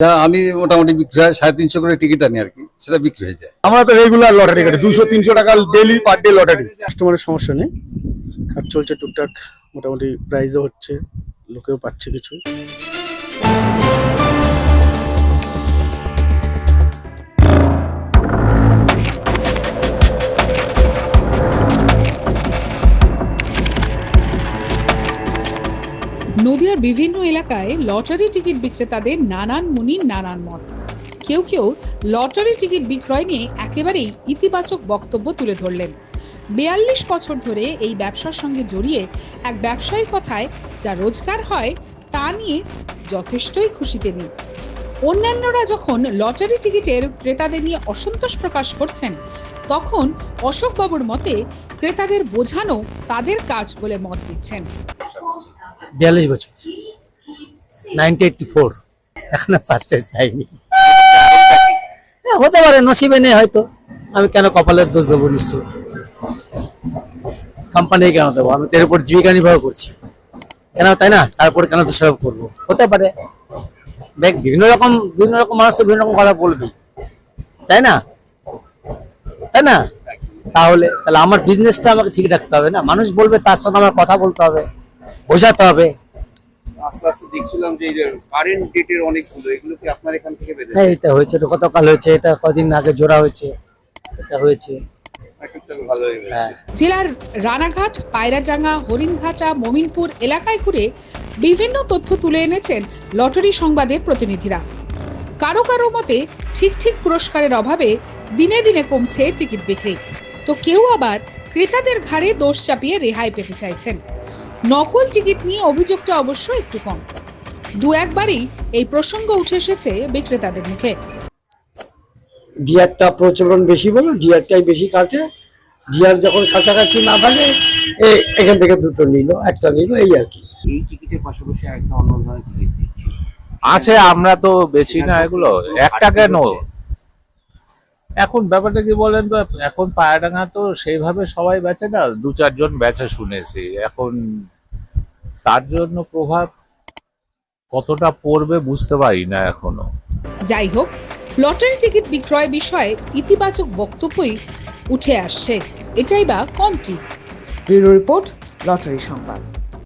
আমি মোটামুটি বিক্রি হয় 350 করে টিকিট আনি আর কি, সেটা বিক্রি হয়ে যায়। আমরা তো রেগুলার লটারি কাটি, 200-300 টাকা ডেলি পার ডে লটারি। কাস্টমারের সমস্যা নেই, কাজ চলছে টুকটাক, মোটামুটি প্রাইজও হচ্ছে, লোকেও পাচ্ছে কিছু। নদিয়ার বিভিন্ন এলাকায় লটারি টিকিট বিক্রেতাদের নানান মুনির নানান মত। কেউ কেউ লটারি টিকিট বিক্রয় নিয়ে একেবারেই ইতিবাচক বক্তব্য তুলে ধরলেন। 42 বছর ধরে এই ব্যবসার সঙ্গে জড়িয়ে এক ব্যবসায়ীর কথায় যা রোজগার হয় তা নিয়ে যথেষ্টই খুশি তিনি। অন্যান্যরা যখন লটারি টিকিটের ক্রেতাদের নিয়ে অসন্তোষ প্রকাশ করছেন, তখন অশোকবাবুর মতে ক্রেতাদের বোঝানো তাদের কাজ বলে মত দিচ্ছেন। 42 বছর, 1984, এখনো পারচেজ পাইনি। হতে পারে নসিবে নেই, হয়তো আমি কেন কপালের দোষ দেবো? নিশ্চয় কোম্পানি কেন দেবো? আমি এর উপর জীবিকা নির্বাহ করছি, কেন তাই না? তারপরে কেন তো সেবা করবো? হতে পারে, দেখ বিভিন্ন রকম মানুষ তো বিভিন্ন রকম কথা বলবে, তাই না? তাহলে আমার বিজনেসটা আমাকে ঠিক রাখতে হবে না? মানুষ বলবে, তার সাথে আমার কথা বলতে হবে, বোঝাতে হবে। আস্তে আস্তে দেখছিলাম যে কারেন্ট ডেটের অনেকগুলো, এগুলো কি আপনার এখান থেকে বেঁধে? হ্যাঁ, এটা হয়েছে, এটা গতকাল হয়েছে, এটা কদিন আগে জোড়া হয়েছে, এটা হয়েছে। জেলার রানাঘাট, পায়রাডাঙ্গা, হরিণঘাটা, মমিনপুর এলাকায় ঘুরে বিভিন্ন তথ্য তুলে এনেছেন লটারি সংবাদের প্রতিনিধিরা। কারো কারো মতে ঠিক পুরস্কারের অভাবে দিনে দিনে কমছে টিকিট বিক্রি, তো কেউ আবার ক্রেতাদের ঘাড়ে দোষ চাপিয়ে রেহাই পেতে চাইছেন। নকল টিকিট নিয়ে অভিযোগটা অবশ্য একটু কম, দু একবারই এই প্রসঙ্গ উঠে এসেছে বিক্রেতাদের মুখে। ডিআরটা প্রচলন বেশি বলে ডিআরটাই বেশি কাটে। ডিআর যখন কাছাকাছি না থাকে এখান থেকে দুটো নিল, একটা নিল, এই আর কি। এই টিকিটের পাশাপাশি একটা অন্য ধরনের টিকিট দিচ্ছি আছে, আমরা তো বেচি না এগুলো। একটা কেন, এখন ব্যাপারটা কি বলেন তো, এখন পায়রাডাঙ্গা তো সেইভাবে সবাই বেচে না, 2-4 জন বেচে শুনেছি। এখন তার জন্য প্রভাব কতটা পড়বে বুঝতে পারি না এখনো। যাই হোক, লটারি টিকিট বিক্রয় বিষয়ে ইতিবাচক বক্তব্যই উঠে আসছে, এটাই বা কম কি। ব্যুরো রিপোর্ট, লটারি সংবাদ।